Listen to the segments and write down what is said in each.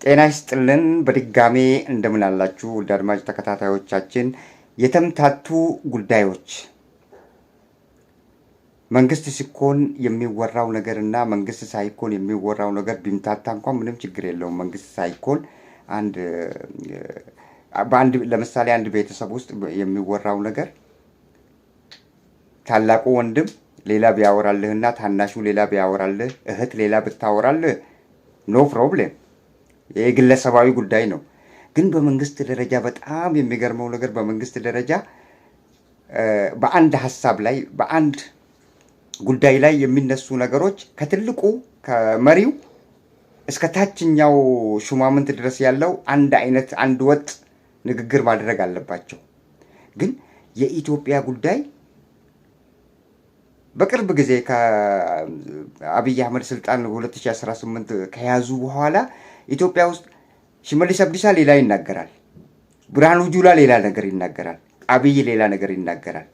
ጤና ይስጥልን በድጋሜ እንደምን አላችሁ አድማጭ ተከታታዮቻችን። የተምታቱ ጉዳዮች መንግስት ሲኮን የሚወራው ነገርና መንግስት ሳይኮን የሚወራው ነገር ቢምታታ እንኳን ምንም ችግር የለውም። መንግስት ሳይኮን ለምሳሌ አንድ ቤተሰብ ውስጥ የሚወራው ነገር ታላቁ ወንድም ሌላ ቢያወራልህና ታናሹ ሌላ ቢያወራልህ እህት ሌላ ብታወራልህ ኖ ፕሮብሌም፣ የግለሰባዊ ጉዳይ ነው። ግን በመንግስት ደረጃ በጣም የሚገርመው ነገር በመንግስት ደረጃ በአንድ ሀሳብ ላይ በአንድ ጉዳይ ላይ የሚነሱ ነገሮች ከትልቁ ከመሪው እስከ ታችኛው ሹማምንት ድረስ ያለው አንድ አይነት አንድ ወጥ ንግግር ማድረግ አለባቸው። ግን የኢትዮጵያ ጉዳይ በቅርብ ጊዜ ከአብይ አህመድ ስልጣን 2018 ከያዙ በኋላ ኢትዮጵያ ውስጥ ሽመልስ አብዲሳ ሌላ ይናገራል፣ ብርሃኑ ጁላ ሌላ ነገር ይናገራል፣ አብይ ሌላ ነገር ይናገራል፣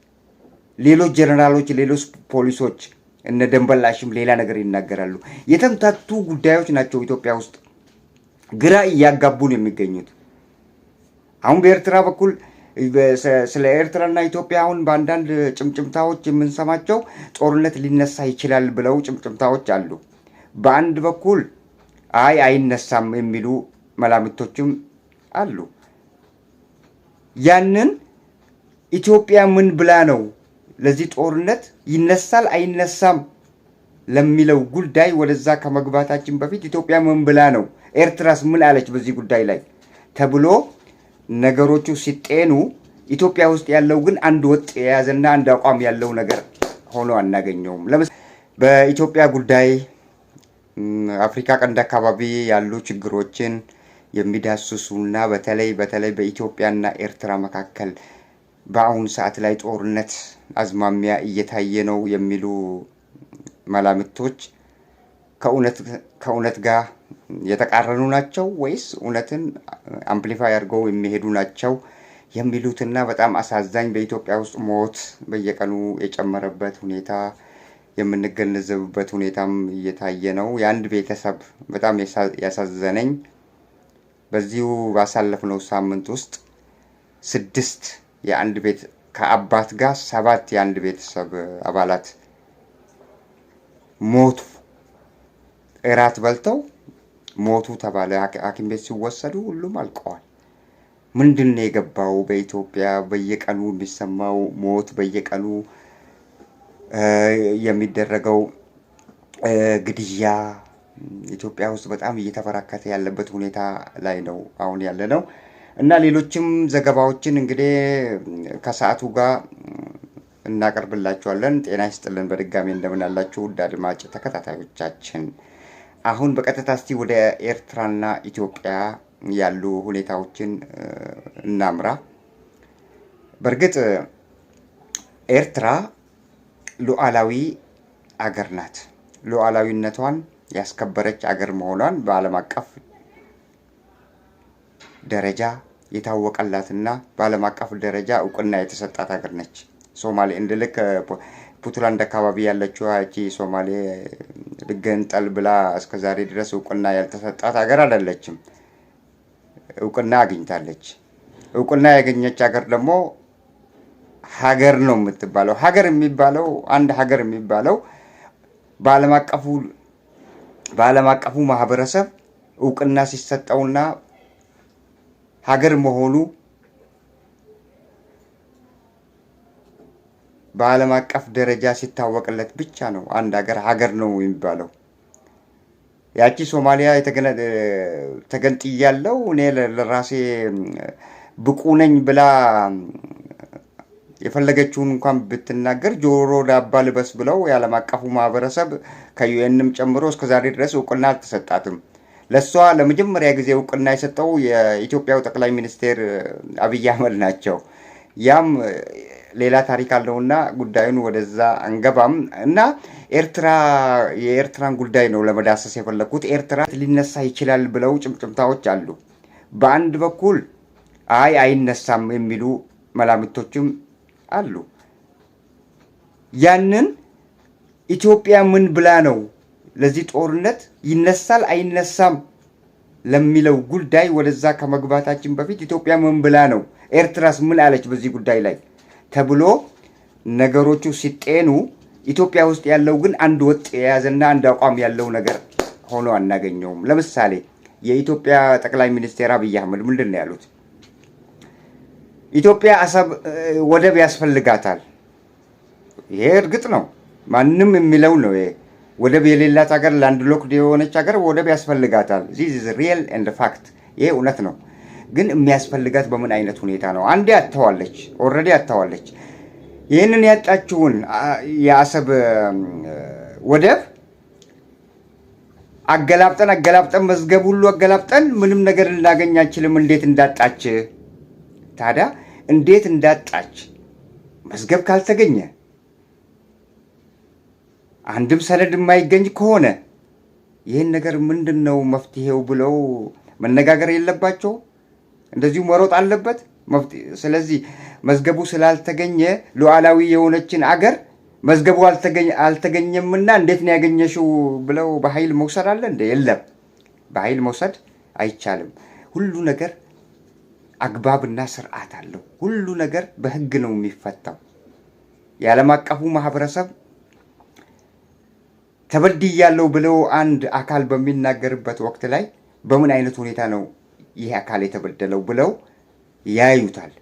ሌሎች ጀነራሎች፣ ሌሎች ፖሊሶች እነ ደንበላሽም ሌላ ነገር ይናገራሉ። የተምታቱ ጉዳዮች ናቸው ኢትዮጵያ ውስጥ ግራ እያጋቡን የሚገኙት። አሁን በኤርትራ በኩል ስለ ኤርትራና ኢትዮጵያ አሁን በአንዳንድ ጭምጭምታዎች የምንሰማቸው ጦርነት ሊነሳ ይችላል ብለው ጭምጭምታዎች አሉ። በአንድ በኩል አይነሳም የሚሉ መላምቶችም አሉ። ያንን ኢትዮጵያ ምን ብላ ነው ለዚህ ጦርነት ይነሳል አይነሳም ለሚለው ጉዳይ ወደዛ ከመግባታችን በፊት ኢትዮጵያ ምን ብላ ነው፣ ኤርትራስ ምን አለች በዚህ ጉዳይ ላይ ተብሎ ነገሮቹ ሲጤኑ ኢትዮጵያ ውስጥ ያለው ግን አንድ ወጥ የያዘና አንድ አቋም ያለው ነገር ሆኖ አናገኘውም። በኢትዮጵያ ጉዳይ አፍሪካ ቀንድ አካባቢ ያሉ ችግሮችን የሚዳስሱና በተለይ በኢትዮጵያና ኤርትራ መካከል በአሁኑ ሰዓት ላይ ጦርነት አዝማሚያ እየታየ ነው የሚሉ መላምቶች ከእውነት ጋር የተቃረኑ ናቸው ወይስ እውነትን አምፕሊፋይ አድርገው የሚሄዱ ናቸው የሚሉትና በጣም አሳዛኝ በኢትዮጵያ ውስጥ ሞት በየቀኑ የጨመረበት ሁኔታ የምንገነዘብበት ሁኔታም እየታየ ነው። የአንድ ቤተሰብ በጣም ያሳዘነኝ በዚሁ ባሳለፍነው ሳምንት ውስጥ 6 የአንድ ቤት ከአባት ጋር 7 የአንድ ቤተሰብ አባላት ሞቱ። እራት በልተው ሞቱ ተባለ። ሐኪም ቤት ሲወሰዱ ሁሉም አልቀዋል። ምንድን ነው የገባው? በኢትዮጵያ በየቀኑ የሚሰማው ሞት፣ በየቀኑ የሚደረገው ግድያ ኢትዮጵያ ውስጥ በጣም እየተበራከተ ያለበት ሁኔታ ላይ ነው አሁን ያለ ነው እና ሌሎችም ዘገባዎችን እንግዲህ ከሰዓቱ ጋር እናቀርብላችኋለን። ጤና ይስጥልን በድጋሚ እንደምን አላችሁ ውድ አድማጭ ተከታታዮቻችን። አሁን በቀጥታ እስቲ ወደ ኤርትራና ኢትዮጵያ ያሉ ሁኔታዎችን እናምራ። በእርግጥ ኤርትራ ሉዓላዊ አገር ናት። ሉዓላዊነቷን ያስከበረች አገር መሆኗን በዓለም አቀፍ ደረጃ የታወቀላትና በዓለም አቀፍ ደረጃ እውቅና የተሰጣት ሀገር ነች። ሶማሌ እንደልክ ፑንትላንድ አካባቢ ያለችው እቺ ሶማሌ ልገንጠል ብላ እስከዛሬ ድረስ እውቅና ያልተሰጣት ሀገር አይደለችም። እውቅና አግኝታለች። እውቅና ያገኘች ሀገር ደግሞ ሀገር ነው የምትባለው። አንድ ሀገር የሚባለው በዓለም አቀፉ ማህበረሰብ እውቅና ሲሰጠውና ሀገር መሆኑ በዓለም አቀፍ ደረጃ ሲታወቅለት ብቻ ነው አንድ ሀገር ነው የሚባለው። ያቺ ሶማሊያ ተገንጥያለሁ እኔ ለራሴ ብቁ ነኝ ብላ የፈለገችውን እንኳን ብትናገር ጆሮ ዳባ ልበስ ብለው የዓለም አቀፉ ማህበረሰብ ከዩኤንም ጨምሮ እስከዛሬ ድረስ እውቅና አልተሰጣትም። ለሷ ለመጀመሪያ ጊዜ እውቅና የሰጠው የኢትዮጵያው ጠቅላይ ሚኒስቴር አብይ አህመድ ናቸው። ያም ሌላ ታሪክ አለውና ጉዳዩን ወደዛ አንገባም እና የኤርትራን ጉዳይ ነው ለመዳሰስ የፈለኩት። ኤርትራ ሊነሳ ይችላል ብለው ጭምጭምታዎች አሉ። በአንድ በኩል አይነሳም የሚሉ መላምቶችም አሉ። ያንን ኢትዮጵያ ምን ብላ ነው ለዚህ ጦርነት ይነሳል አይነሳም ለሚለው ጉዳይ ወደዛ ከመግባታችን በፊት ኢትዮጵያ ምን ብላ ነው፣ ኤርትራስ ምን አለች በዚህ ጉዳይ ላይ ተብሎ ነገሮቹ ሲጤኑ ኢትዮጵያ ውስጥ ያለው ግን አንድ ወጥ የያዘና አንድ አቋም ያለው ነገር ሆኖ አናገኘውም። ለምሳሌ የኢትዮጵያ ጠቅላይ ሚኒስትር አብይ አህመድ ምንድን ነው ያሉት? ኢትዮጵያ አሰብ ወደብ ያስፈልጋታል። ይሄ እርግጥ ነው፣ ማንም የሚለው ነው። ይሄ ወደብ የሌላት ሀገር፣ ላንድ ሎክድ የሆነች ሀገር ወደብ ያስፈልጋታል። ዚስ ኢዝ ሪል ኤንድ ፋክት። ይሄ እውነት ነው። ግን የሚያስፈልጋት በምን አይነት ሁኔታ ነው? አንዴ አጥተዋለች፣ ኦልሬዲ አጥተዋለች። ይህንን ያጣችውን የአሰብ ወደብ አገላብጠን መዝገብ ሁሉ አገላብጠን ምንም ነገር ልናገኝ አንችልም። እንዴት እንዳጣች ታዲያ? እንዴት እንዳጣች መዝገብ ካልተገኘ አንድም ሰነድ የማይገኝ ከሆነ ይህን ነገር ምንድን ነው መፍትሄው ብለው መነጋገር የለባቸው? እንደዚሁ መሮጥ አለበት መፍትሄ። ስለዚህ መዝገቡ ስላልተገኘ ሉዓላዊ የሆነችን አገር መዝገቡ አልተገኘምና እንዴት ነው ያገኘሽው ብለው በኃይል መውሰድ አለ እንደ? የለም፣ በኃይል መውሰድ አይቻልም። ሁሉ ነገር አግባብና ስርዓት አለው። ሁሉ ነገር በህግ ነው የሚፈታው። የዓለም አቀፉ ማህበረሰብ ተበድያለሁ ብለው አንድ አካል በሚናገርበት ወቅት ላይ በምን አይነት ሁኔታ ነው ይህ አካል የተበደለው ብለው ያዩታል፣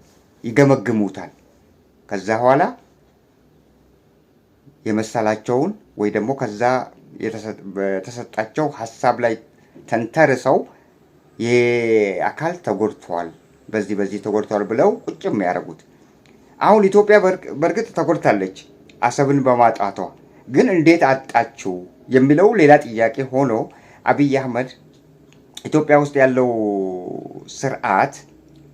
ይገመግሙታል። ከዛ በኋላ የመሰላቸውን ወይ ደግሞ ከዛ በተሰጣቸው ሀሳብ ላይ ተንተርሰው የአካል ተጎድቷል፣ በዚህ ተጎድቷል ብለው ቁጭ የሚያደርጉት። አሁን ኢትዮጵያ በእርግጥ ተጎድታለች አሰብን በማጣቷ፣ ግን እንዴት አጣችው የሚለው ሌላ ጥያቄ ሆኖ አብይ አህመድ ኢትዮጵያ ውስጥ ያለው ስርዓት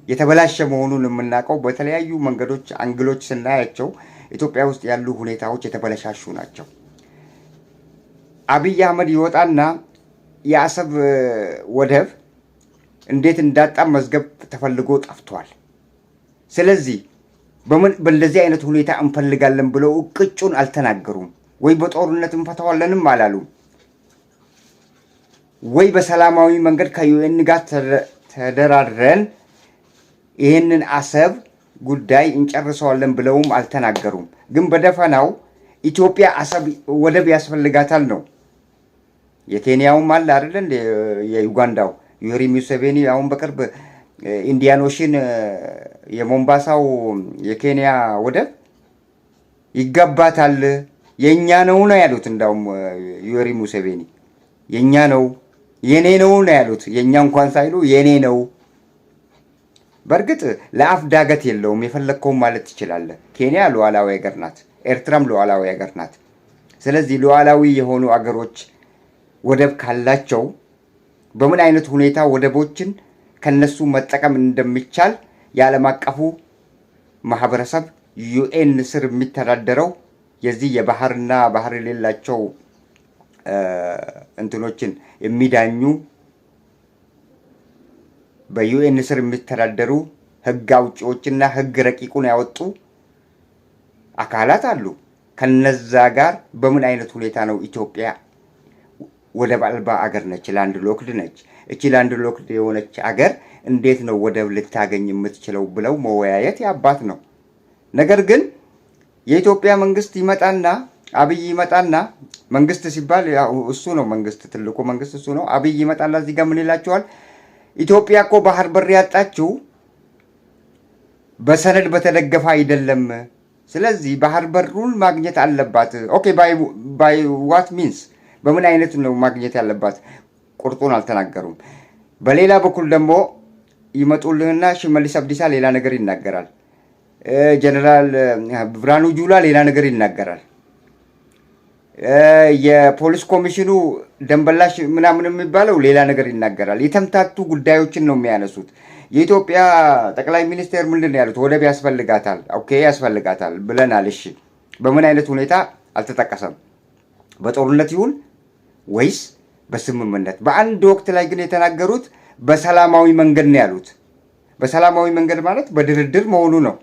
የተበላሸ መሆኑን የምናውቀው በተለያዩ መንገዶች፣ አንግሎች ስናያቸው ኢትዮጵያ ውስጥ ያሉ ሁኔታዎች የተበላሻሹ ናቸው። አብይ አህመድ ይወጣና የአሰብ ወደብ እንዴት እንዳጣ መዝገብ ተፈልጎ ጠፍቷል። ስለዚህ በእንደዚህ አይነት ሁኔታ እንፈልጋለን ብለው እቅጩን አልተናገሩም። ወይ በጦርነት እንፈታዋለንም አላሉም። ወይ በሰላማዊ መንገድ ከዩኤን ጋር ተደራድረን ይህንን አሰብ ጉዳይ እንጨርሰዋለን ብለውም አልተናገሩም። ግን በደፈናው ኢትዮጵያ አሰብ ወደብ ያስፈልጋታል ነው። የኬንያውም አለ አይደል እንደ የዩጋንዳው ዩዌሪ ሙሴቬኒ አሁን በቅርብ ኢንዲያን ኦሽን የሞምባሳው የኬንያ ወደብ ይገባታል፣ የኛ ነው ያሉት። እንዳውም ዩዌሪ ሙሴቬኒ የኛ ነው የኔ ነው ያሉት። የኛ እንኳን ሳይሉ የኔ ነው። በእርግጥ ለአፍ ዳገት የለውም፣ የፈለግከውን ማለት ትችላለህ። ኬንያ ሉዓላዊ ሀገር ናት፣ ኤርትራም ሉዓላዊ ሀገር ናት። ስለዚህ ሉዓላዊ የሆኑ አገሮች ወደብ ካላቸው በምን አይነት ሁኔታ ወደቦችን ከነሱ መጠቀም እንደሚቻል የዓለም አቀፉ ማህበረሰብ ዩኤን ስር የሚተዳደረው የዚህ የባህርና ባህር የሌላቸው እንትኖችን የሚዳኙ በዩኤን ስር የሚተዳደሩ ህግ አውጪዎችና ህግ ረቂቁን ያወጡ አካላት አሉ። ከነዛ ጋር በምን አይነት ሁኔታ ነው ኢትዮጵያ ወደብ አልባ አገር ነች፣ ላንድ ሎክድ ነች። እቺ ላንድ ሎክድ የሆነች አገር እንዴት ነው ወደብ ልታገኝ የምትችለው ብለው መወያየት ያባት ነው። ነገር ግን የኢትዮጵያ መንግስት ይመጣና አብይ ይመጣና መንግስት ሲባል እሱ ነው መንግስት፣ ትልቁ መንግስት እሱ ነው። አብይ ይመጣና እዚህ ጋር ምን ይላቸዋል? ኢትዮጵያ እኮ ባህር በር ያጣችው በሰነድ በተደገፈ አይደለም። ስለዚህ ባህር በሩን ማግኘት አለባት። ኦኬ ባይ ዋት ሚንስ በምን አይነት ነው ማግኘት ያለባት? ቁርጡን አልተናገሩም። በሌላ በኩል ደግሞ ይመጡልህና ሽመልስ አብዲሳ ሌላ ነገር ይናገራል። ጀነራል ብርሃኑ ጁላ ሌላ ነገር ይናገራል። የፖሊስ ኮሚሽኑ ደንበላሽ ምናምን የሚባለው ሌላ ነገር ይናገራል። የተምታቱ ጉዳዮችን ነው የሚያነሱት። የኢትዮጵያ ጠቅላይ ሚኒስቴር ምንድን ነው ያሉት? ወደብ ያስፈልጋታል። ኦኬ ያስፈልጋታል ብለናል። እሺ በምን አይነት ሁኔታ አልተጠቀሰም። በጦርነት ይሁን ወይስ በስምምነት? በአንድ ወቅት ላይ ግን የተናገሩት በሰላማዊ መንገድ ነው ያሉት። በሰላማዊ መንገድ ማለት በድርድር መሆኑ ነው።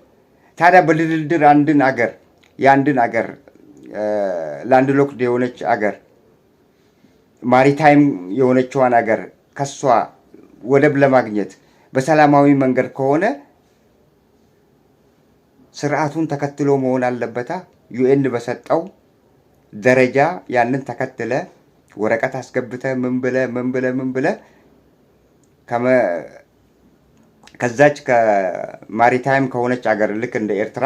ታዲያ በድርድር የአንድን አገር ላንድ ሎክድ የሆነች አገር ማሪታይም የሆነችዋን አገር ከሷ ወደብ ለማግኘት በሰላማዊ መንገድ ከሆነ ስርዓቱን ተከትሎ መሆን አለበታ። ዩኤን በሰጠው ደረጃ ያንን ተከትለ ወረቀት አስገብተ ምን ብለ ከዛች ከማሪታይም ከሆነች አገር ልክ እንደ ኤርትራ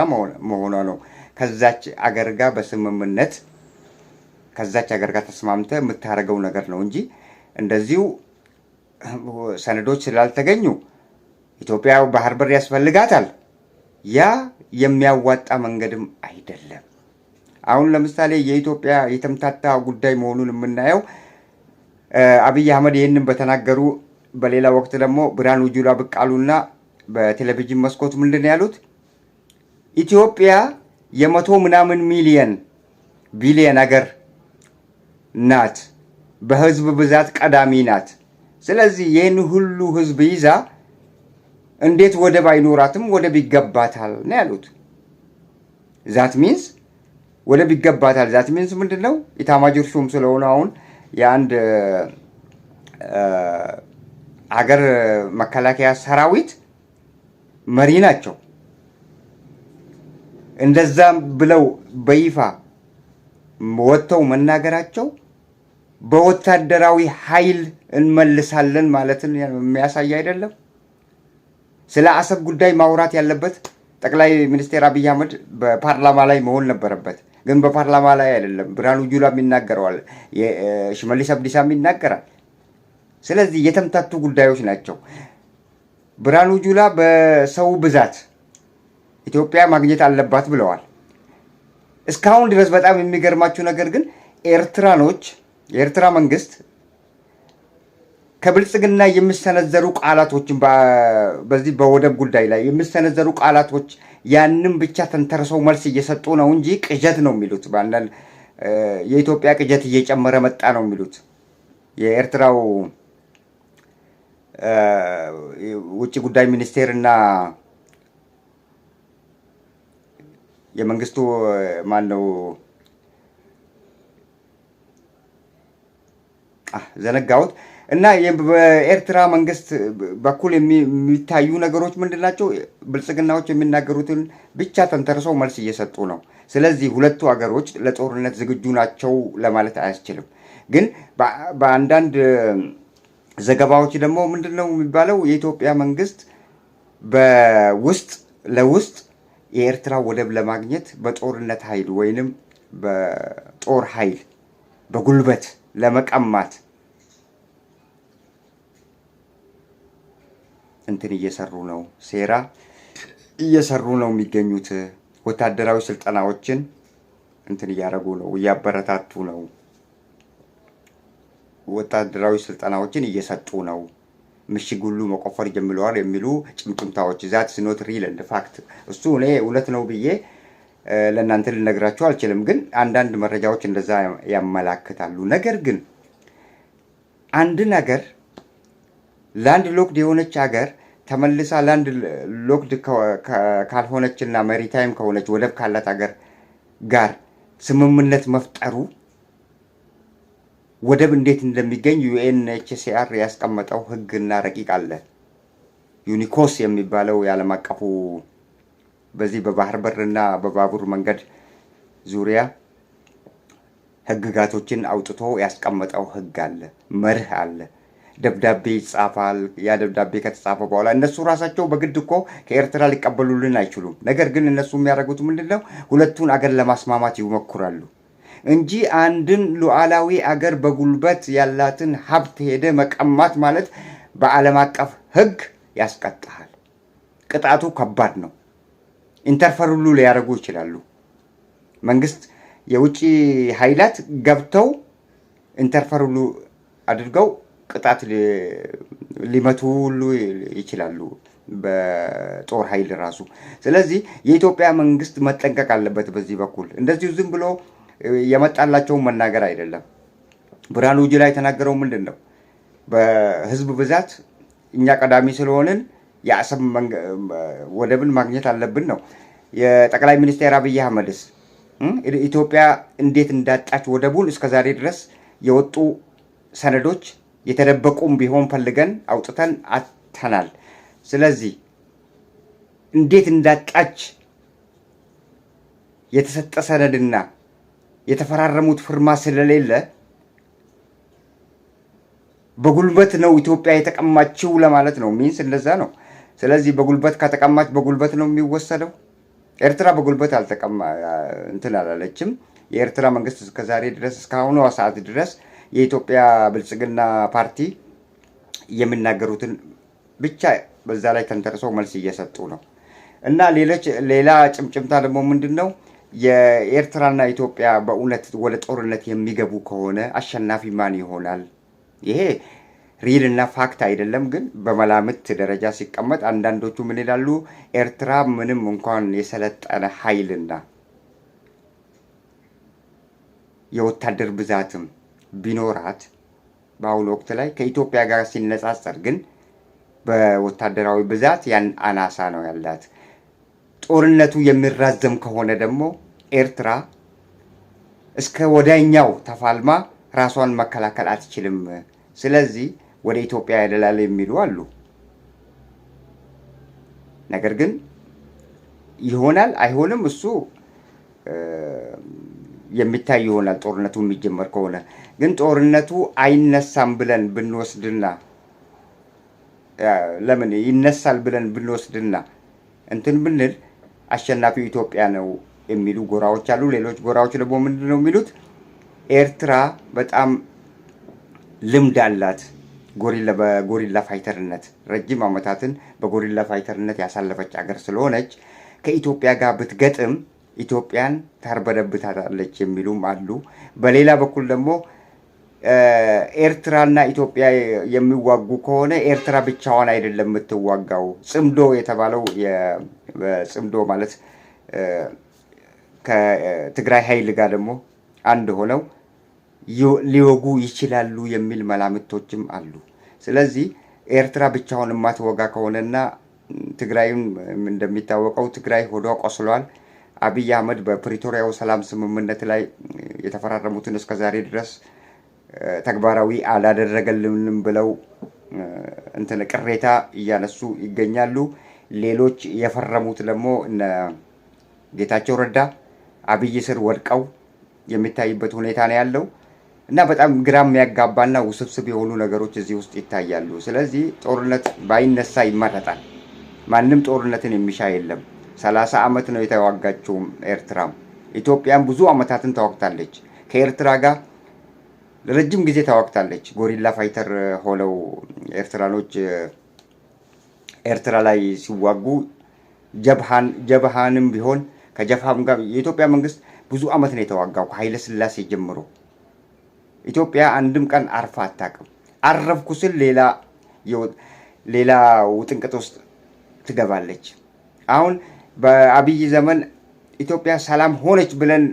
መሆኗ ነው። ከዛች አገር ጋር በስምምነት ከዛች አገር ጋር ተስማምተ የምታረገው ነገር ነው እንጂ እንደዚሁ ሰነዶች ስላልተገኙ ኢትዮጵያ ባህር በር ያስፈልጋታል፣ ያ የሚያዋጣ መንገድም አይደለም። አሁን ለምሳሌ የኢትዮጵያ የተምታታ ጉዳይ መሆኑን የምናየው አብይ አህመድ ይህንን በተናገሩ በሌላ ወቅት ደግሞ ብርሃኑ ጁላ ብቅ አሉና በቴሌቪዥን መስኮት ምንድን ያሉት? ኢትዮጵያ የመቶ ምናምን ቢሊየን አገር ናት፣ በህዝብ ብዛት ቀዳሚ ናት። ስለዚህ ይህን ሁሉ ህዝብ ይዛ እንዴት ወደብ አይኖራትም? ወደብ ይገባታል ነው ያሉት። ዛት ሚንስ ወደብ ይገባታል። ዛት ሚንስ ምንድን ነው? ኢታማጆር ሹም ስለሆነ አሁን የአንድ ሀገር መከላከያ ሰራዊት መሪ ናቸው። እንደዛም ብለው በይፋ ወጥተው መናገራቸው በወታደራዊ ኃይል እንመልሳለን ማለትን የሚያሳይ አይደለም። ስለ አሰብ ጉዳይ ማውራት ያለበት ጠቅላይ ሚኒስትር አብይ አህመድ በፓርላማ ላይ መሆን ነበረበት። ግን በፓርላማ ላይ አይደለም። ብርሃኑ ጁላም ይናገራል፣ ሽመልስ አብዲሳም ይናገራል። ስለዚህ የተምታቱ ጉዳዮች ናቸው። ብርሃኑ ጁላ በሰው ብዛት ኢትዮጵያ ማግኘት አለባት ብለዋል። እስካሁን ድረስ በጣም የሚገርማችሁ ነገር ግን የኤርትራ መንግስት ከብልጽግና የሚሰነዘሩ ቃላቶችን በዚህ በወደብ ጉዳይ ላይ የሚሰነዘሩ ቃላቶች ያንን ብቻ ተንተርሰው መልስ እየሰጡ ነው እንጂ ቅዠት ነው የሚሉት። በአንዳንድ የኢትዮጵያ ቅዠት እየጨመረ መጣ ነው የሚሉት። የኤርትራው ውጭ ጉዳይ ሚኒስቴር እና የመንግስቱ ማነው ዘነጋውት እና በኤርትራ መንግስት በኩል የሚታዩ ነገሮች ምንድናቸው? ብልጽግናዎች የሚናገሩትን ብቻ ተንተርሰው መልስ እየሰጡ ነው። ስለዚህ ሁለቱ ሀገሮች ለጦርነት ዝግጁ ናቸው ለማለት አያስችልም። ግን በአንዳንድ ዘገባዎች ደግሞ ምንድነው የሚባለው? የኢትዮጵያ መንግስት ለውስጥ የኤርትራ ወደብ ለማግኘት በጦርነት ኃይል ወይንም በጦር ኃይል በጉልበት ለመቀማት እንትን እየሰሩ ነው፣ ሴራ እየሰሩ ነው የሚገኙት። ወታደራዊ ስልጠናዎችን እንትን እያደረጉ ነው፣ እያበረታቱ ነው። ወታደራዊ ስልጠናዎችን እየሰጡ ነው። ምሽግ ሁሉ መቆፈር ጀምረዋል የሚሉ ጭምጭምታዎች ዛት ስኖት ሪል እንደ ፋክት እሱ እኔ እውነት ነው ብዬ ለእናንተ ልነግራችሁ አልችልም። ግን አንዳንድ መረጃዎች እንደዛ ያመላክታሉ። ነገር ግን አንድ ነገር ላንድ ሎክድ የሆነች ሀገር ተመልሳ ላንድ ሎክድ ካልሆነችና ማሪታይም ከሆነች ወደብ ካላት ሀገር ጋር ስምምነት መፍጠሩ ወደብ እንዴት እንደሚገኝ ዩኤንኤችሲአር ያስቀመጠው ህግና ረቂቅ አለ። ዩኒኮስ የሚባለው የዓለም አቀፉ በዚህ በባህር በርና በባቡር መንገድ ዙሪያ ህግጋቶችን አውጥቶ ያስቀመጠው ህግ አለ፣ መርህ አለ። ደብዳቤ ይጻፋል። ያ ደብዳቤ ከተጻፈ በኋላ እነሱ ራሳቸው በግድ እኮ ከኤርትራ ሊቀበሉልን አይችሉም። ነገር ግን እነሱ የሚያደርጉት ምንድነው? ሁለቱን አገር ለማስማማት ይሞክራሉ እንጂ አንድን ሉዓላዊ አገር በጉልበት ያላትን ሀብት ሄደ መቀማት ማለት በዓለም አቀፍ ህግ ያስቀጣል። ቅጣቱ ከባድ ነው። ኢንተርፈር ሁሉ ሊያደርጉ ይችላሉ። መንግስት የውጭ ኃይላት ገብተው ኢንተርፈር ሁሉ አድርገው ቅጣት ሊመቱ ሁሉ ይችላሉ በጦር ኃይል ራሱ። ስለዚህ የኢትዮጵያ መንግስት መጠንቀቅ አለበት በዚህ በኩል። እንደዚሁ ዝም ብሎ የመጣላቸውን መናገር አይደለም። ብርሃኑ ጁላ የተናገረው ምንድን ነው? በህዝብ ብዛት እኛ ቀዳሚ ስለሆንን የአሰብ ወደብን ማግኘት አለብን ነው። የጠቅላይ ሚኒስትር አብይ አህመድስ ኢትዮጵያ እንዴት እንዳጣች ወደቡን እስከዛሬ ድረስ የወጡ ሰነዶች የተደበቁም ቢሆን ፈልገን አውጥተን አጥተናል። ስለዚህ እንዴት እንዳጣች የተሰጠ ሰነድና የተፈራረሙት ፍርማ ስለሌለ በጉልበት ነው ኢትዮጵያ የተቀማችው ለማለት ነው። ሚንስ እንደዛ ነው። ስለዚህ በጉልበት ከተቀማች በጉልበት ነው የሚወሰደው። ኤርትራ በጉልበት እንትን አላለችም። የኤርትራ መንግስት እስከዛሬ ድረስ እስካሁኑ ሰዓት ድረስ የኢትዮጵያ ብልጽግና ፓርቲ የሚናገሩትን ብቻ በዛ ላይ ተንተርሰው መልስ እየሰጡ ነው። እና ሌላ ጭምጭምታ ደግሞ ምንድነው? የኤርትራና ኢትዮጵያ በእውነት ወደ ጦርነት የሚገቡ ከሆነ አሸናፊ ማን ይሆናል? ይሄ ሪል እና ፋክት አይደለም፣ ግን በመላምት ደረጃ ሲቀመጥ አንዳንዶቹ ምን ይላሉ? ኤርትራ ምንም እንኳን የሰለጠነ ኃይልና የወታደር ብዛትም ቢኖራት በአሁኑ ወቅት ላይ ከኢትዮጵያ ጋር ሲነጻጸር ግን በወታደራዊ ብዛት ያን አናሳ ነው ያላት። ጦርነቱ የሚራዘም ከሆነ ደግሞ ኤርትራ እስከ ወዲያኛው ተፋልማ ራሷን መከላከል አትችልም። ስለዚህ ወደ ኢትዮጵያ ያደላል የሚሉ አሉ። ነገር ግን ይሆናል አይሆንም እሱ የሚታይ ይሆናል። ጦርነቱ የሚጀመር ከሆነ ግን ጦርነቱ አይነሳም ብለን ብንወስድና ለምን ይነሳል ብለን ብንወስድና እንትን ብንል አሸናፊው ኢትዮጵያ ነው የሚሉ ጎራዎች አሉ። ሌሎች ጎራዎች ደግሞ ምንድነው የሚሉት? ኤርትራ በጣም ልምድ አላት በጎሪላ ፋይተርነት ረጅም ዓመታትን በጎሪላ ፋይተርነት ያሳለፈች አገር ስለሆነች ከኢትዮጵያ ጋር ብትገጥም ኢትዮጵያን ታርበደብታለች የሚሉም አሉ። በሌላ በኩል ደግሞ ኤርትራና ኢትዮጵያ የሚዋጉ ከሆነ ኤርትራ ብቻዋን አይደለም የምትዋጋው። ጽምዶ የተባለው ጽምዶ ማለት ከትግራይ ኃይል ጋር ደግሞ አንድ ሆነው ሊወጉ ይችላሉ የሚል መላምቶችም አሉ። ስለዚህ ኤርትራ ብቻውን የማትወጋ ከሆነና ትግራይም እንደሚታወቀው ትግራይ ሆዷ ቆስሏል። አብይ አህመድ በፕሪቶሪያው ሰላም ስምምነት ላይ የተፈራረሙትን እስከዛሬ ድረስ ተግባራዊ አላደረገልንም ብለው ቅሬታ እያነሱ ይገኛሉ። ሌሎች የፈረሙት ደግሞ እነ ጌታቸው ረዳ አብይ ስር ወድቀው የሚታይበት ሁኔታ ነው ያለው እና በጣም ግራ የሚያጋባና ውስብስብ የሆኑ ነገሮች እዚህ ውስጥ ይታያሉ። ስለዚህ ጦርነት ባይነሳ ይመረጣል። ማንም ጦርነትን የሚሻ የለም። 30 ዓመት ነው የተዋጋችው ኤርትራም። ኢትዮጵያም ብዙ ዓመታትን ተዋግታለች። ከኤርትራ ጋር ለረጅም ጊዜ ተዋግታለች። ጎሪላ ፋይተር ሆነው ኤርትራኖች ኤርትራ ላይ ሲዋጉ ጀብሃንም ቢሆን ከጀብሃም ጋር የኢትዮጵያ መንግስት ብዙ ዓመት ነው የተዋጋው ከኃይለ ሥላሴ ጀምሮ። ኢትዮጵያ አንድም ቀን አርፋ አታውቅም። አረፍኩ ስል ሌላ ውጥንቅጥ ውስጥ ትገባለች። አሁን በአብይ ዘመን ኢትዮጵያ ሰላም ሆነች ብለን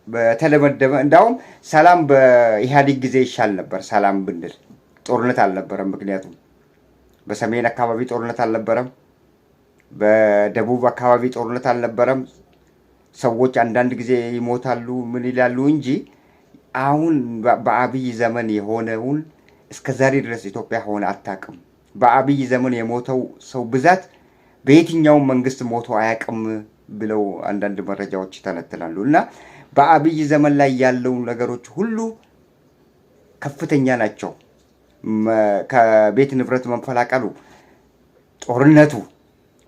በተለመደመ እንዳውም ሰላም በኢህአዴግ ጊዜ ይሻል ነበር። ሰላም ብንል ጦርነት አልነበረም። ምክንያቱም በሰሜን አካባቢ ጦርነት አልነበረም፣ በደቡብ አካባቢ ጦርነት አልነበረም። ሰዎች አንዳንድ ጊዜ ይሞታሉ ምን ይላሉ እንጂ አሁን በአብይ ዘመን የሆነውን እስከዛሬ ድረስ ኢትዮጵያ ሆነ አታውቅም። በአብይ ዘመን የሞተው ሰው ብዛት በየትኛውም መንግስት ሞቶ አያውቅም ብለው አንዳንድ መረጃዎች ተነትላሉ። እና በአብይ ዘመን ላይ ያለው ነገሮች ሁሉ ከፍተኛ ናቸው። ከቤት ንብረት መፈላቀሉ፣ ጦርነቱ፣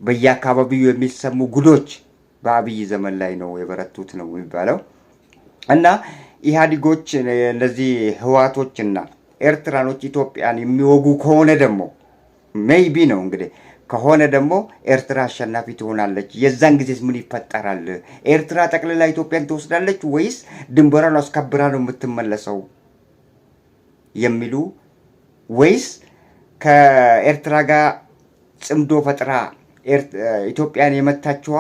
በየአካባቢው የሚሰሙ ጉዶች በአብይ ዘመን ላይ ነው የበረቱት ነው የሚባለው። እና ኢህአዴጎች እነዚህ ህዋቶችና ኤርትራኖች ኢትዮጵያን የሚወጉ ከሆነ ደግሞ ሜይቢ ነው እንግዲህ ከሆነ ደግሞ ኤርትራ አሸናፊ ትሆናለች። የዛን ጊዜ ምን ይፈጠራል? ኤርትራ ጠቅልላ ኢትዮጵያን ትወስዳለች ወይስ ድንበሯን አስከብራ ነው የምትመለሰው የሚሉ ወይስ ከኤርትራ ጋር ጽምዶ ፈጥራ ኢትዮጵያን የመታችዋ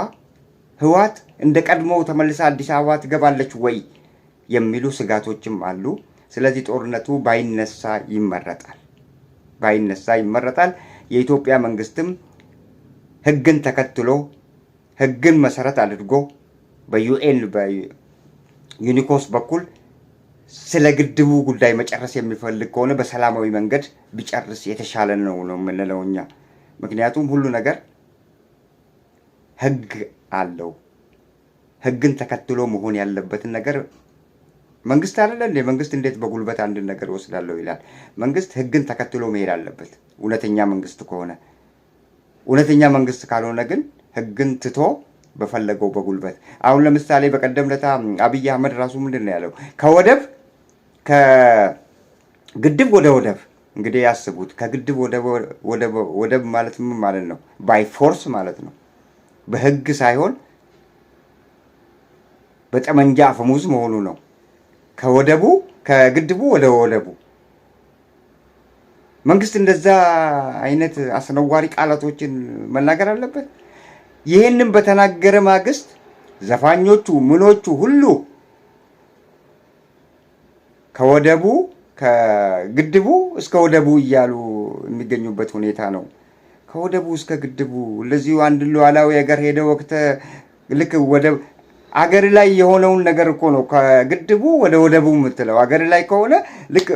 ህዋት እንደ ቀድሞው ተመልሳ አዲስ አበባ ትገባለች ወይ የሚሉ ስጋቶችም አሉ። ስለዚህ ጦርነቱ ባይነሳ ይመረጣል። የኢትዮጵያ መንግስትም ህግን ተከትሎ ህግን መሰረት አድርጎ በዩኤን በዩኒኮስ በኩል ስለ ግድቡ ጉዳይ መጨረስ የሚፈልግ ከሆነ በሰላማዊ መንገድ ቢጨርስ የተሻለ ነው የምንለው እኛ። ምክንያቱም ሁሉ ነገር ህግ አለው። ህግን ተከትሎ መሆን ያለበትን ነገር መንግስት አይደለ እንዴ? መንግስት እንዴት በጉልበት አንድ ነገር ወስዳለው ይላል? መንግስት ህግን ተከትሎ መሄድ አለበት። እውነተኛ መንግስት ከሆነ እውነተኛ መንግስት ካልሆነ ግን ህግን ትቶ በፈለገው በጉልበት አሁን ለምሳሌ በቀደም ለታ አብይ አህመድ ራሱ ምንድነው ያለው? ከግድብ ወደ ወደብ እንግዲህ ያስቡት። ከግድብ ወደብ ማለት ምን ማለት ነው? ባይ ፎርስ ማለት ነው። በህግ ሳይሆን በጠመንጃ አፈሙዝ መሆኑ ነው። ከግድቡ ወደ ወደቡ መንግስት እንደዛ አይነት አስነዋሪ ቃላቶችን መናገር አለበት? ይሄንን በተናገረ ማግስት ዘፋኞቹ ምኖቹ ሁሉ ከግድቡ እስከ ወደቡ እያሉ የሚገኙበት ሁኔታ ነው። ከወደቡ እስከ ግድቡ ለዚሁ አንድ ሉዓላዊ ሀገር ሄደ ወቅት ልክ ወደብ አገር ላይ የሆነውን ነገር እኮ ነው ከግድቡ ወደ ወደቡ የምትለው። አገር ላይ ከሆነ ልክ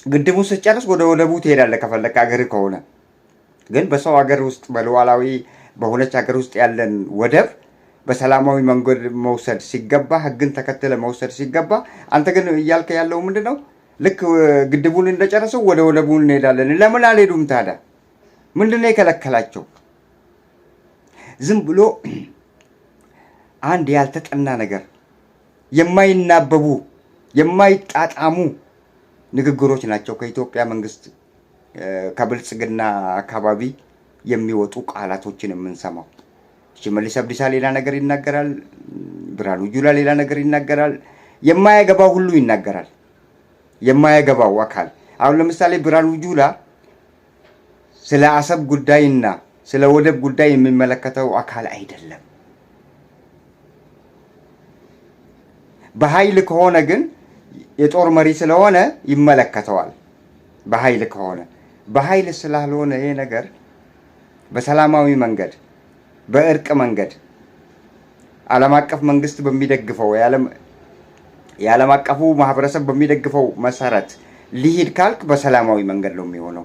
ግድቡን ስትጨርስ ወደ ወደቡ ትሄዳለህ ከፈለክ አገር ከሆነ። ግን በሰው ሀገር ውስጥ በሉዓላዊ በሆነች ሀገር ውስጥ ያለን ወደብ በሰላማዊ መንገድ መውሰድ ሲገባ፣ ህግን ተከትለ መውሰድ ሲገባ፣ አንተ ግን እያልከ ያለው ምንድነው? ልክ ግድቡን እንደጨረሰው ወደ ወደቡ እንሄዳለን። ለምን አልሄዱም ታዲያ? ምንድነው የከለከላቸው? ዝም ብሎ አንድ ያልተጠና ነገር፣ የማይናበቡ የማይጣጣሙ ንግግሮች ናቸው ከኢትዮጵያ መንግስት ከብልጽግና አካባቢ የሚወጡ ቃላቶችን የምንሰማው። ሽመልስ አብዲሳ ሌላ ነገር ይናገራል፣ ብርሃኑ ጁላ ሌላ ነገር ይናገራል። የማያገባው ሁሉ ይናገራል። የማያገባው አካል አሁን ለምሳሌ ብርሃኑ ጁላ ስለ አሰብ ጉዳይና ስለ ወደብ ጉዳይ የሚመለከተው አካል አይደለም። በኃይል ከሆነ ግን የጦር መሪ ስለሆነ ይመለከተዋል። በኃይል ከሆነ በኃይል ስላልሆነ ይሄ ነገር በሰላማዊ መንገድ በእርቅ መንገድ ዓለም አቀፍ መንግስት በሚደግፈው የዓለም አቀፉ ማህበረሰብ በሚደግፈው መሰረት ሊሄድ ካልክ በሰላማዊ መንገድ ነው የሚሆነው።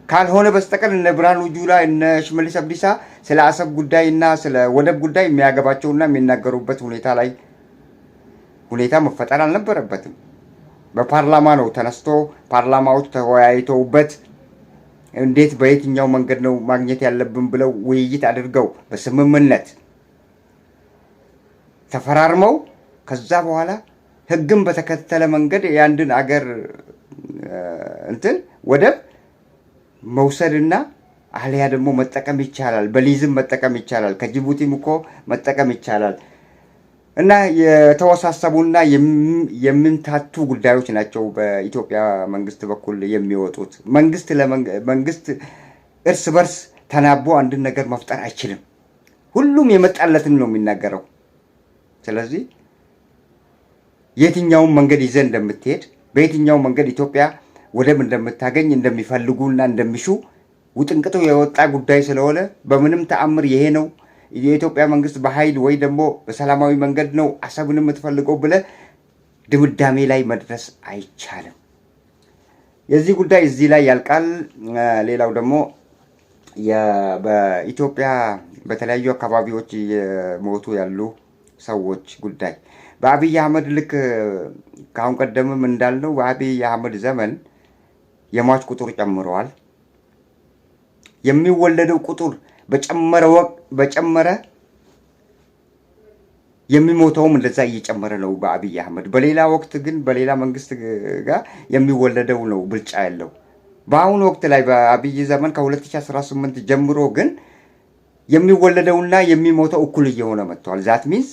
ካልሆነ በስተቀር እነ ብርሃኑ ጁላ እነ ሽመልስ አብዲሳ ስለ አሰብ ጉዳይና ስለ ወደብ ጉዳይ የሚያገባቸውና የሚናገሩበት ሁኔታ መፈጠር አልነበረበትም። በፓርላማ ነው ተነስቶ ፓርላማዎች ተወያይተውበት እንዴት በየትኛው መንገድ ነው ማግኘት ያለብን ብለው ውይይት አድርገው በስምምነት ተፈራርመው ከዛ በኋላ ህግን በተከተለ መንገድ የአንድን አገር ወደብ መውሰድና አልያ ደግሞ መጠቀም ይቻላል። በሊዝም መጠቀም ይቻላል። ከጅቡቲም እኮ መጠቀም ይቻላል። እና የተወሳሰቡና የሚምታቱ ጉዳዮች ናቸው በኢትዮጵያ መንግስት በኩል የሚወጡት። መንግስት እርስ በርስ ተናቦ አንድን ነገር መፍጠር አይችልም። ሁሉም የመጣለትን ነው የሚናገረው። ስለዚህ የትኛውን መንገድ ይዘህ እንደምትሄድ፣ በየትኛው መንገድ ኢትዮጵያ ወደብ እንደምታገኝ እንደሚፈልጉና እንደሚሹ ውጥንቅጡ የወጣ ጉዳይ ስለሆነ በምንም ተአምር ይሄ ነው የኢትዮጵያ መንግስት በኃይል ወይ ደግሞ በሰላማዊ መንገድ ነው አሰብን የምትፈልገው ብለህ ድምዳሜ ላይ መድረስ አይቻልም። የዚህ ጉዳይ እዚህ ላይ ያልቃል። ሌላው ደግሞ በኢትዮጵያ በተለያዩ አካባቢዎች የሞቱ ያሉ ሰዎች ጉዳይ በአብይ አህመድ ልክ ካሁን ቀደምም እንዳልነው በአብይ አህመድ ዘመን የሟች ቁጥር ጨምረዋል። የሚወለደው ቁጥር በጨመረ የሚሞተውም እንደዛ እየጨመረ ነው በአብይ አህመድ። በሌላ ወቅት ግን በሌላ መንግስት ጋር የሚወለደው ነው ብልጫ ያለው። በአሁኑ ወቅት ላይ በአብይ ዘመን ከ2018 ጀምሮ ግን የሚወለደውና የሚሞተው እኩል እየሆነ መጥቷል። ዛት ሚንስ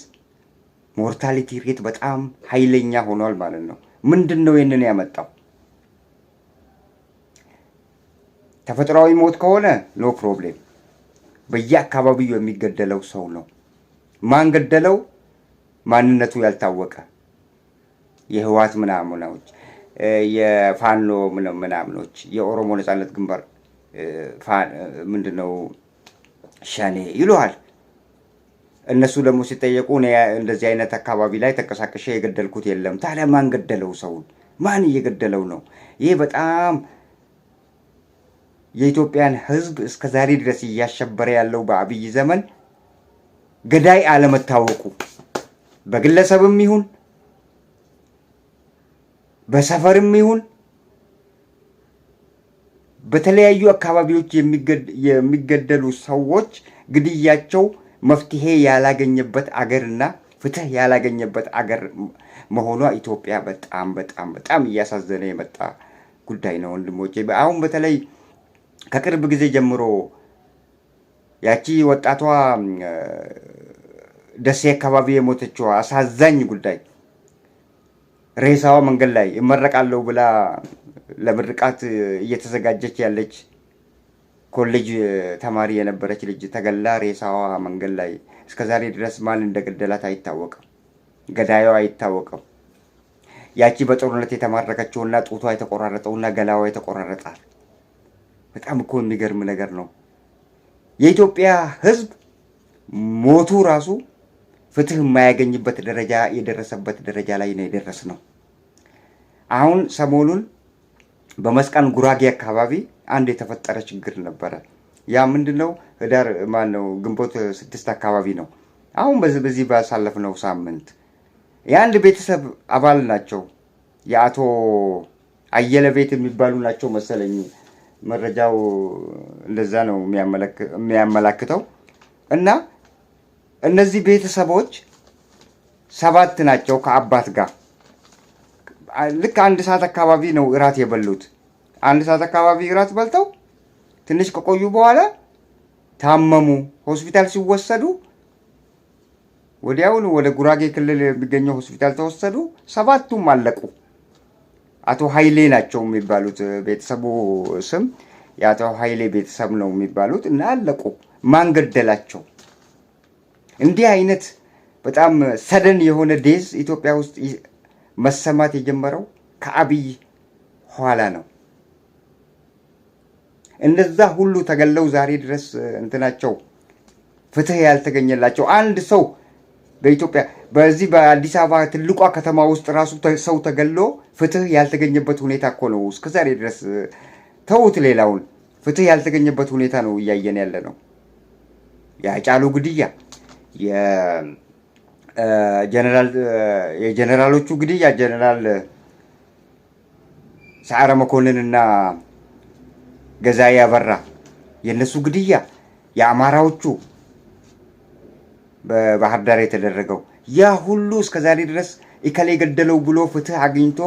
ሞርታሊቲ ሬት በጣም ኃይለኛ ሆኗል ማለት ነው። ምንድን ነው ይህንን ያመጣው? ተፈጥሯዊ ሞት ከሆነ ኖ ፕሮብሌም። በየአካባቢው የሚገደለው ሰው ነው። ማን ገደለው? ማንነቱ ያልታወቀ የህዋት ምናምኖች፣ የፋኖ ምናምኖች፣ የኦሮሞ ነጻነት ግንባር ምንድነው ሸኔ ይሉሃል። እነሱ ደግሞ ሲጠየቁ እኔ እንደዚህ አይነት አካባቢ ላይ ተንቀሳቅሼ የገደልኩት የለም። ታዲያ ማን ገደለው? ሰውን ማን እየገደለው ነው? ይሄ በጣም የኢትዮጵያን ሕዝብ እስከ ዛሬ ድረስ እያሸበረ ያለው በአብይ ዘመን ገዳይ አለመታወቁ በግለሰብም ይሁን በሰፈርም ይሁን በተለያዩ አካባቢዎች የሚገደሉ ሰዎች ግድያቸው መፍትሄ ያላገኘበት አገርና ፍትህ ያላገኘበት አገር መሆኗ ኢትዮጵያ በጣም በጣም በጣም እያሳዘነ የመጣ ጉዳይ ነው ወንድሞቼ። አሁን በተለይ ከቅርብ ጊዜ ጀምሮ ያቺ ወጣቷ ደሴ አካባቢ የሞተችው አሳዛኝ ጉዳይ ሬሳዋ መንገድ ላይ እመረቃለሁ ብላ ለምርቃት እየተዘጋጀች ያለች ኮሌጅ ተማሪ የነበረች ልጅ ተገላ ሬሳዋ መንገድ ላይ እስከዛሬ ድረስ ማን እንደገደላት አይታወቅም። ገዳዩ አይታወቅም። ያቺ በጦርነት የተማረከችውና ጡቷ የተቆራረጠውና ገላዋ የተቆራረጣል። በጣም እኮ የሚገርም ነገር ነው። የኢትዮጵያ ሕዝብ ሞቱ ራሱ ፍትህ የማያገኝበት ደረጃ የደረሰበት ደረጃ ላይ ነው የደረስነው። አሁን ሰሞኑን በመስቃን ጉራጌ አካባቢ አንድ የተፈጠረ ችግር ነበረ። ያ ምንድነው? ህዳር ማነው ግንቦት 6 አካባቢ ነው። አሁን በዚህ ባሳለፍነው ሳምንት የአንድ ቤተሰብ አባል ናቸው። የአቶ አየለ ቤት የሚባሉ ናቸው መሰለኝ። መረጃው እንደዛ ነው የሚያመላክተው። እና እነዚህ ቤተሰቦች 7 ናቸው ከአባት ጋር። ልክ 1 ሰዓት አካባቢ ነው እራት የበሉት። 1 ሰዓት አካባቢ እራት በልተው ትንሽ ከቆዩ በኋላ ታመሙ። ሆስፒታል ሲወሰዱ ወዲያውኑ ወደ ጉራጌ ክልል የሚገኘው ሆስፒታል ተወሰዱ። 7ቱም አለቁ። አቶ ኃይሌ ናቸው የሚባሉት። ቤተሰቡ ስም የአቶ ኃይሌ ቤተሰብ ነው የሚባሉት እና አለቁ። ማን ገደላቸው? እንዲህ አይነት በጣም ሰደን የሆነ ዴዝ ኢትዮጵያ ውስጥ መሰማት የጀመረው ከአብይ ኋላ ነው። እነዛ ሁሉ ተገለው ዛሬ ድረስ እንትናቸው ፍትህ ያልተገኘላቸው አንድ ሰው በኢትዮጵያ በዚህ በአዲስ አበባ ትልቋ ከተማ ውስጥ ራሱ ሰው ተገሎ ፍትህ ያልተገኘበት ሁኔታ እኮ ነው እስከዛሬ ድረስ። ተውት ሌላውን፣ ፍትህ ያልተገኘበት ሁኔታ ነው እያየን ያለ ነው። የአጫሉ ግድያ፣ የጀነራሎቹ ግድያ፣ ጀነራል ሰዓረ መኮንንና ገዛኢ አበራ የነሱ ግድያ፣ የአማራዎቹ በባህር ዳር የተደረገው ያ ሁሉ እስከዛሬ ድረስ እከሌ ገደለው ብሎ ፍትህ አግኝቶ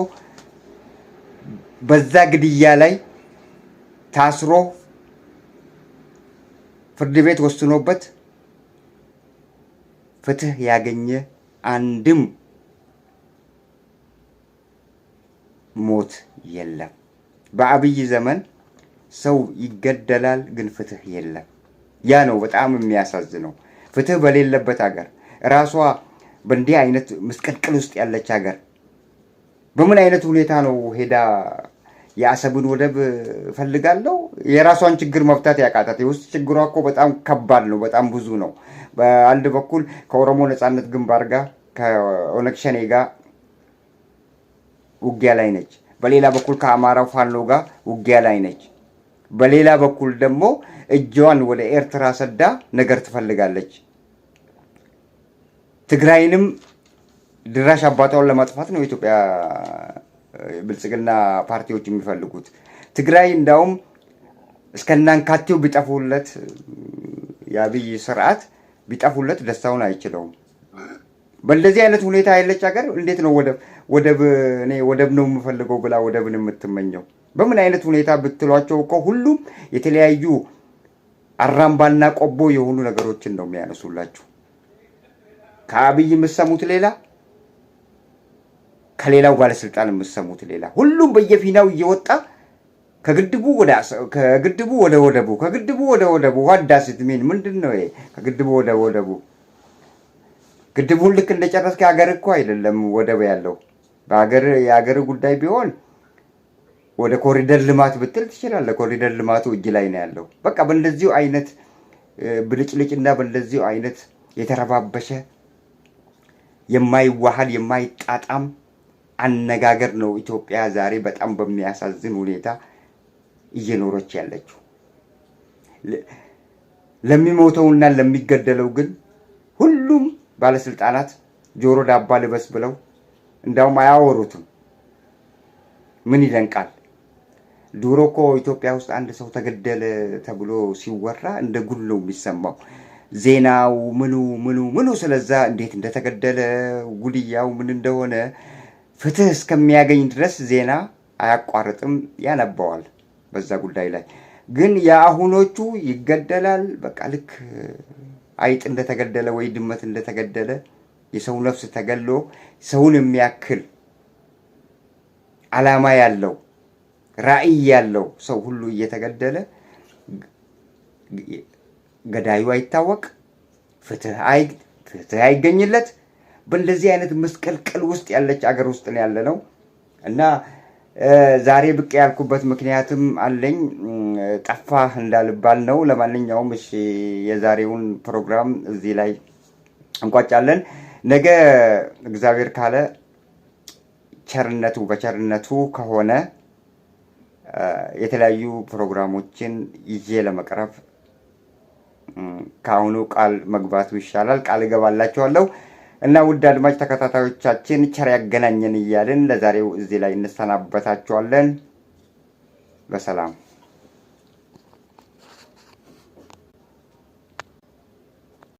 በዛ ግድያ ላይ ታስሮ ፍርድ ቤት ወስኖበት ፍትህ ያገኘ አንድም ሞት የለም። በአብይ ዘመን ሰው ይገደላል፣ ግን ፍትህ የለም። ያ ነው በጣም የሚያሳዝነው። ፍትህ በሌለበት ሀገር፣ ራሷ በእንዲህ አይነት ምስቅልቅል ውስጥ ያለች ሀገር በምን አይነት ሁኔታ ነው ሄዳ የአሰብን ወደብ ፈልጋለሁ የራሷን ችግር መፍታት ያቃታት? የውስጥ ችግሯ እኮ በጣም ከባድ ነው፣ በጣም ብዙ ነው። በአንድ በኩል ከኦሮሞ ነጻነት ግንባር ጋር ከኦነግ ሸኔ ጋር ውጊያ ላይ ነች። በሌላ በኩል ከአማራው ፋኖ ጋር ውጊያ ላይ ነች። በሌላ በኩል ደግሞ እጇን ወደ ኤርትራ ሰዳ ነገር ትፈልጋለች። ትግራይንም ድራሽ አባታውን ለማጥፋት ነው የኢትዮጵያ ብልጽግና ፓርቲዎች የሚፈልጉት። ትግራይ እንዳውም እስከናንካቴው ቢጠፉለት የአብይ ስርዓት ቢጠፉለት ደስታውን አይችለውም። በእንደዚህ አይነት ሁኔታ ያለች ሀገር እንዴት ነው ወደብ ነው የምፈልገው ብላ ወደብን የምትመኘው? በምን አይነት ሁኔታ ብትሏቸው እኮ ሁሉም የተለያዩ አራምባና ቆቦ የሆኑ ነገሮችን ነው የሚያነሱላችሁ። ከአብይ የምትሰሙት ሌላ፣ ከሌላው ባለስልጣን የምትሰሙት ሌላ። ሁሉም በየፊናው እየወጣ ከግድቡ ወደ ወደቡ ዋዳስት ሚን ምንድን ነው? ከግድቡ ወደ ወደቡ ግድቡን ልክ እንደጨረስክ ሀገር እኮ አይደለም ወደብ ያለው። የሀገር ጉዳይ ቢሆን ወደ ኮሪደር ልማት ብትል ትችላለህ። ኮሪደር ልማቱ እጅ ላይ ነው ያለው። በቃ በእንደዚሁ አይነት ብልጭልጭና በእንደዚሁ አይነት የተረባበሸ የማይዋሃድ የማይጣጣም አነጋገር ነው ኢትዮጵያ ዛሬ በጣም በሚያሳዝን ሁኔታ እየኖረች ያለችው። ለሚሞተውና ለሚገደለው ግን ሁሉም ባለስልጣናት ጆሮ ዳባ ልበስ ብለው እንዳውም አያወሩትም። ምን ይደንቃል? ድሮ እኮ ኢትዮጵያ ውስጥ አንድ ሰው ተገደለ ተብሎ ሲወራ እንደ ጉድ ነው የሚሰማው። ዜናው ምኑ ስለዛ እንዴት እንደተገደለ ጉድያው ምን እንደሆነ ፍትህ እስከሚያገኝ ድረስ ዜና አያቋርጥም፣ ያነባዋል በዛ ጉዳይ ላይ። ግን የአሁኖቹ ይገደላል በቃ ልክ አይጥ እንደተገደለ ወይ ድመት እንደተገደለ የሰው ነፍስ ተገሎ ሰውን የሚያክል ዓላማ ያለው ራዕይ ያለው ሰው ሁሉ እየተገደለ ገዳዩ አይታወቅ፣ ፍትህ አይገኝለት። በእንደዚህ አይነት መስቀልቅል ውስጥ ያለች አገር ውስጥ ነው ያለነው እና ዛሬ ብቅ ያልኩበት ምክንያትም አለኝ። ጠፋህ እንዳልባል ነው። ለማንኛውም እሺ የዛሬውን ፕሮግራም እዚህ ላይ እንቋጫለን። ነገ እግዚአብሔር ካለ በቸርነቱ ከሆነ የተለያዩ ፕሮግራሞችን ይዤ ለመቅረብ ከአሁኑ ቃል መግባቱ ይሻላል። ቃል እገባላችኋለሁ እና ውድ አድማጭ ተከታታዮቻችን ቸር ያገናኘን እያልን ለዛሬው እዚህ ላይ እንሰናበታችኋለን። በሰላም